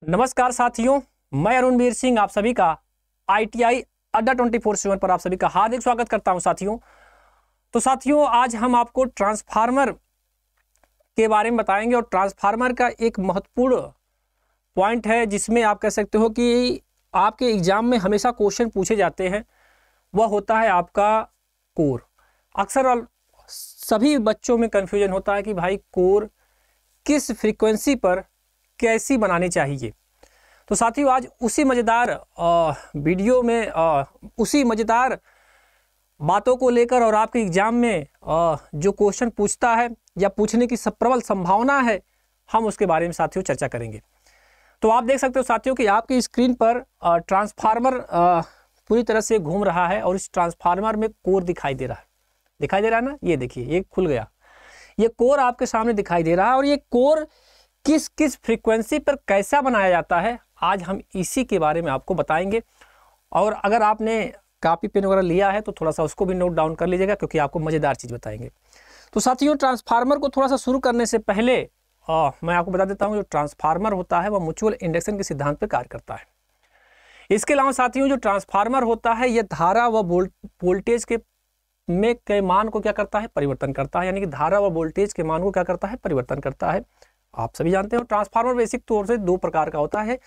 नमस्कार साथियों, मैं अरुणवीर सिंह आप सभी का ITI अड्डा 24/7 पर आप सभी का हार्दिक स्वागत करता हूं। साथियों आज हम आपको ट्रांसफार्मर के बारे में बताएंगे और ट्रांसफार्मर का एक महत्वपूर्ण पॉइंट है जिसमें आप कह सकते हो कि आपके एग्जाम में हमेशा क्वेश्चन पूछे जाते हैं, वह होता है आपका कोर। अक्सर सभी बच्चों में कन्फ्यूजन होता है कि भाई कोर किस फ्रीक्वेंसी पर कैसी बनानी चाहिए। तो साथियों आज उसी मज़ेदार वीडियो में उसी मज़ेदार बातों को लेकर और आपके एग्जाम में जो क्वेश्चन पूछता है या पूछने की प्रबल संभावना है, हम उसके बारे में साथियों चर्चा करेंगे। तो आप देख सकते हो साथियों कि आपकी स्क्रीन पर ट्रांसफार्मर पूरी तरह से घूम रहा है और इस ट्रांसफार्मर में कोर दिखाई दे रहा है ना। ये देखिए, ये खुल गया, ये कोर आपके सामने दिखाई दे रहा है और ये कोर किस किस फ्रीक्वेंसी पर कैसा बनाया जाता है, आज हम इसी के बारे में आपको बताएंगे। और अगर आपने कॉपी पेन वगैरह लिया है तो थोड़ा सा उसको भी नोट डाउन कर लीजिएगा, क्योंकि आपको मज़ेदार चीज़ बताएंगे। तो साथियों ट्रांसफार्मर को थोड़ा सा शुरू करने से पहले मैं आपको बता देता हूँ, जो ट्रांसफार्मर होता है वह म्यूचुअल इंडक्शन के सिद्धांत पर कार्य करता है। इसके अलावा साथियों जो ट्रांसफार्मर होता है यह धारा व वोल्टेज के मान को क्या करता है, परिवर्तन करता है। यानी कि धारा व वोल्टेज के मान को क्या करता है, परिवर्तन करता है। आप सभी जानते हो ट्रांसफार्मर बेसिक तौर से दो प्रकार का होता है,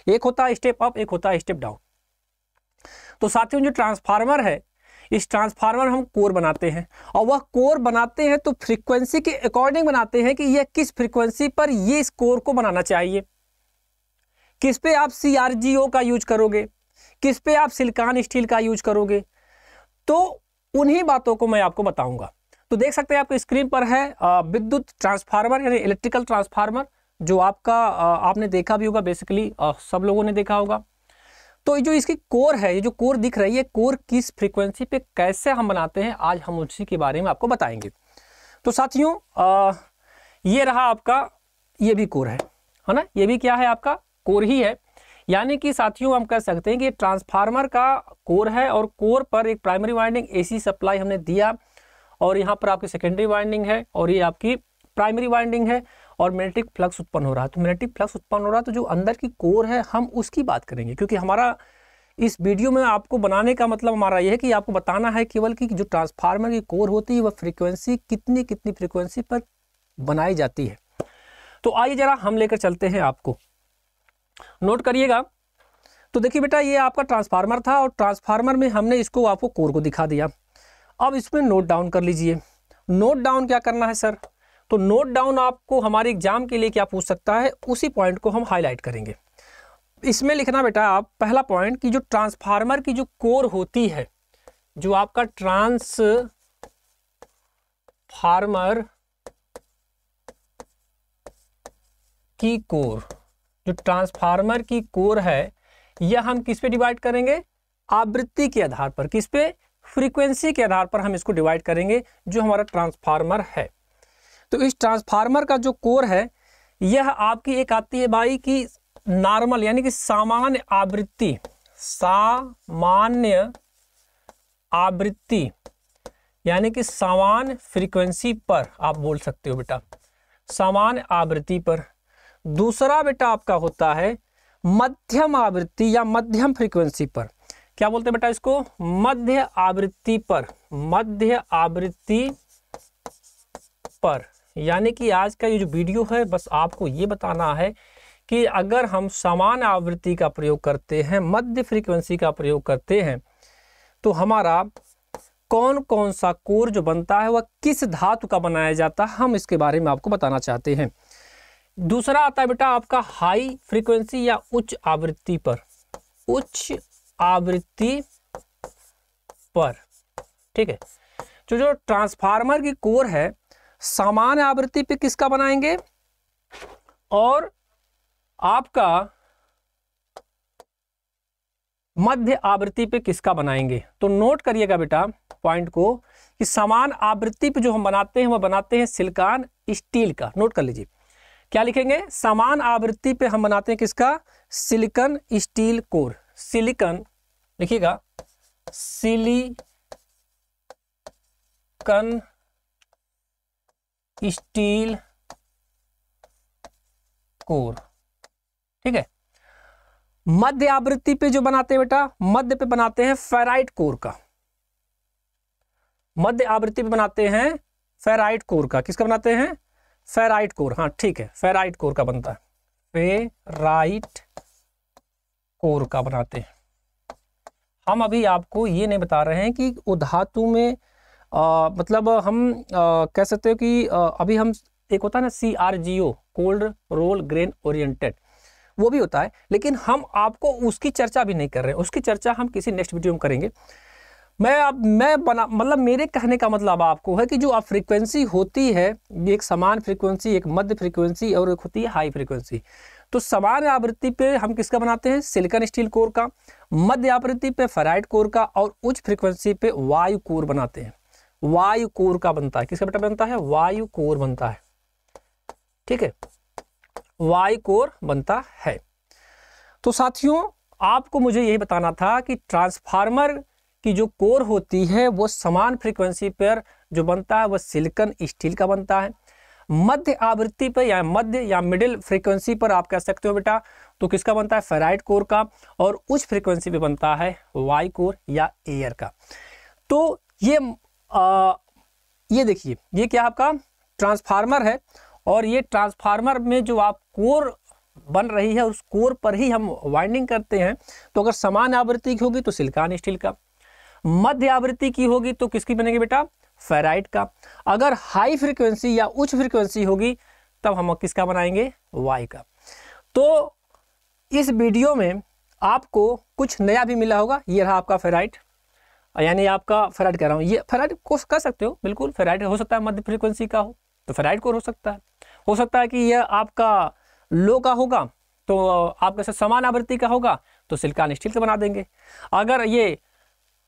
एक होता है स्टेप अप, एक होता है स्टेप डाउन। तो साथियों जो ट्रांसफार्मर है, इस ट्रांसफार्मर हम कोर बनाते हैं और वह कोर बनाते हैं तो फ्रीक्वेंसी के अकॉर्डिंग बनाते हैं कि यह किस फ्रीक्वेंसी पर ये इस कोर को बनाना चाहिए। किस पे आप CRGO का यूज करोगे, किस पे आप सिलिकॉन स्टील का यूज करोगे, तो उन्हीं बातों को मैं आपको बताऊंगा। तो देख सकते हैं आपके स्क्रीन पर है विद्युत ट्रांसफार्मर यानी इलेक्ट्रिकल ट्रांसफार्मर, जो आपका आपने देखा भी होगा, बेसिकली सब लोगों ने देखा होगा। तो जो इसकी कोर है, ये जो कोर दिख रही है, कोर किस फ्रीक्वेंसी पे कैसे हम बनाते हैं, आज हम उसी के बारे में आपको बताएंगे। तो साथियों ये रहा आपका, ये भी कोर है ना, ये भी क्या है, आपका कोर ही है। यानी कि साथियों हम कह सकते हैं कि ट्रांसफार्मर का कोर है और कोर पर एक प्राइमरी वाइंडिंग AC सप्लाई हमने दिया और यहाँ पर आपकी सेकेंडरी वाइंडिंग है और ये आपकी प्राइमरी वाइंडिंग है और मैग्नेटिक फ्लक्स उत्पन्न हो रहा है। तो मैग्नेटिक फ्लक्स उत्पन्न हो रहा है, तो जो अंदर की कोर है हम उसकी बात करेंगे, क्योंकि हमारा इस वीडियो में आपको बनाने का मतलब हमारा यह है कि आपको बताना है केवल कि जो ट्रांसफार्मर की कोर होती है वह फ्रीक्वेंसी कितनी फ्रीक्वेंसी पर बनाई जाती है। तो आइए जरा हम लेकर चलते हैं, आपको नोट करिएगा। तो देखिए बेटा, ये आपका ट्रांसफार्मर था और ट्रांसफार्मर में हमने इसको आपको कोर को दिखा दिया। अब इसमें नोट डाउन कर लीजिए। नोट डाउन क्या करना है सर, तो नोट डाउन आपको हमारे एग्जाम के लिए क्या पूछ सकता है, उसी पॉइंट को हम हाईलाइट करेंगे। इसमें लिखना बेटा आप पहला पॉइंट कि जो ट्रांसफार्मर की जो कोर होती है, जो आपका ट्रांसफार्मर की कोर, जो ट्रांसफार्मर की कोर है, यह हम किस पे डिवाइड करेंगे, आवृत्ति के आधार पर, किस पे, फ्रीक्वेंसी के आधार पर हम इसको डिवाइड करेंगे, जो हमारा ट्रांसफार्मर है। तो इस ट्रांसफार्मर का जो कोर है, यह आपकी एक आती है भाई कि नॉर्मल यानी कि सामान्य आवृत्ति, सामान्य आवृत्ति यानी कि सामान्य फ्रीक्वेंसी पर आप बोल सकते हो बेटा, सामान्य आवृत्ति पर। दूसरा बेटा आपका होता है मध्यम आवृत्ति या मध्यम फ्रीक्वेंसी पर। क्या बोलते हैं बेटा इसको, मध्य आवृत्ति पर, मध्य आवृत्ति पर। यानी कि आज का ये जो वीडियो है, बस आपको ये बताना है कि अगर हम समान आवृत्ति का प्रयोग करते हैं, मध्य फ्रीक्वेंसी का प्रयोग करते हैं, तो हमारा कौन कौन सा कोर जो बनता है वह किस धातु का बनाया जाता है, हम इसके बारे में आपको बताना चाहते हैं। दूसरा आता है बेटा आपका हाई फ्रीक्वेंसी या उच्च आवृत्ति पर, उच्च आवृत्ति पर, ठीक है। जो ट्रांसफार्मर की कोर है, सामान्य आवृत्ति पे किसका बनाएंगे और आपका मध्य आवृत्ति पे किसका बनाएंगे। तो नोट करिएगा बेटा पॉइंट को कि समान आवृत्ति पे जो हम बनाते हैं वह बनाते हैं सिलिकॉन स्टील का। नोट कर लीजिए, क्या लिखेंगे, समान आवृत्ति पे हम बनाते हैं किसका, सिलिकॉन स्टील कोर। सिलिकॉन लिखिएगा, सिलिकॉन स्टील कोर, ठीक है। मध्य आवृत्ति पे जो बनाते हैं बेटा, मध्य पे बनाते हैं फेराइट कोर का, मध्य आवृत्ति पे बनाते हैं फेराइट कोर का। किसका बनाते हैं? Ferrite core. हाँ ठीक है, फेराइट कोर का बनता है, फेराइट कोर का बनाते हैं। हम अभी आपको ये नहीं बता रहे हैं कि वो धातु में मतलब हम कह सकते हो कि अभी हम एक होता है ना CRGO, cold roll grain oriented, वो भी होता है, लेकिन हम आपको उसकी चर्चा भी नहीं कर रहे हैं, उसकी चर्चा हम किसी नेक्स्ट वीडियो में करेंगे। मतलब मेरे कहने का मतलब आपको है कि जो आप फ्रीक्वेंसी होती है, एक समान फ्रीक्वेंसी, एक मध्य फ्रीक्वेंसी और एक होती है हाई फ्रीक्वेंसी। तो समान आवृत्ति पे हम किसका बनाते हैं? सिलिकॉन स्टील कोर का। मध्य आवृत्ति पे फेराइट कोर का, और उच्च फ्रीक्वेंसी पे वायु कोर बनाते हैं, वायु कोर का बनता है। किसका बेटा बनता है? वायु कोर बनता है। ठीक है, वायु कोर बनता है। तो साथियों आपको मुझे यही बताना था कि ट्रांसफार्मर की जो कोर होती है वो समान फ्रीक्वेंसी पर जो बनता है वो सिलिकॉन स्टील का बनता है। मध्य आवृत्ति पर या मध्य या मिडिल फ्रीक्वेंसी पर आप कह सकते हो बेटा, तो किसका बनता है? फेराइट कोर का। और उच्च फ्रीक्वेंसी पे बनता है वायु कोर या एयर का। तो ये देखिए, ये क्या आपका ट्रांसफार्मर है, और ये ट्रांसफार्मर में जो आप कोर बन रही है उस कोर पर ही हम वाइंडिंग करते हैं। तो अगर समान आवृत्ति की होगी तो सिलिकॉन स्टील का, मध्य आवृत्ति की होगी तो किसकी बनेगी बेटा? फेराइट का। अगर हाई फ्रीक्वेंसी या उच्च फ्रीक्वेंसी होगी तब हम किसका बनाएंगे? वाई का। तो इस वीडियो में आपको कुछ नया भी मिला होगा। ये रहा आपका फेराइट, यानी आपका फेराइट कह रहा हूँ, ये फेराइट को कर सकते हो, बिल्कुल फेराइट हो सकता है, मध्य फ्रीक्वेंसी का हो तो फेराइट कोर हो सकता है कि यह आपका लो का होगा तो आपके साथ समान आवृत्ति का होगा तो सिलिकॉन स्टील का बना देंगे। अगर ये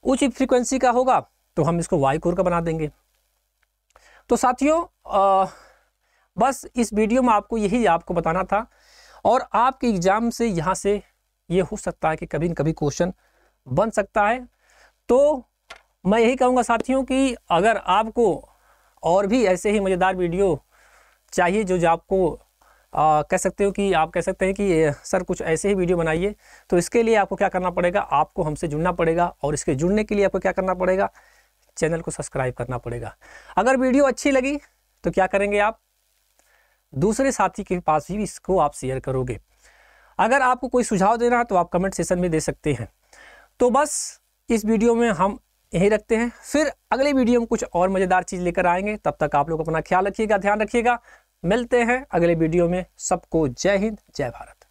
उच्च फ्रीक्वेंसी का होगा तो हम इसको वायु कोर का बना देंगे। तो साथियों बस इस वीडियो में आपको यही आपको बताना था, और आपके एग्जाम से यहाँ से ये हो सकता है कि कभी न कभी क्वेश्चन बन सकता है। तो मैं यही कहूँगा साथियों कि अगर आपको और भी ऐसे ही मज़ेदार वीडियो चाहिए जो आपको कह सकते हो कि आप कह सकते हैं कि सर कुछ ऐसे ही वीडियो बनाइए, तो इसके लिए आपको क्या करना पड़ेगा? आपको हमसे जुड़ना पड़ेगा, और इसके जुड़ने के लिए आपको क्या करना पड़ेगा? चैनल को सब्सक्राइब करना पड़ेगा। अगर वीडियो अच्छी लगी तो क्या करेंगे? आप दूसरे साथी के पास भी इसको आप शेयर करोगे। अगर आपको कोई सुझाव देना है तो आप कमेंट सेशन में दे सकते हैं। तो बस इस वीडियो में हम यही रखते हैं, फिर अगले वीडियो में कुछ और मज़ेदार चीज़ लेकर आएंगे। तब तक आप लोग अपना ख्याल रखिएगा, ध्यान रखिएगा। मिलते हैं अगले वीडियो में। सबको जय हिंद, जय भारत।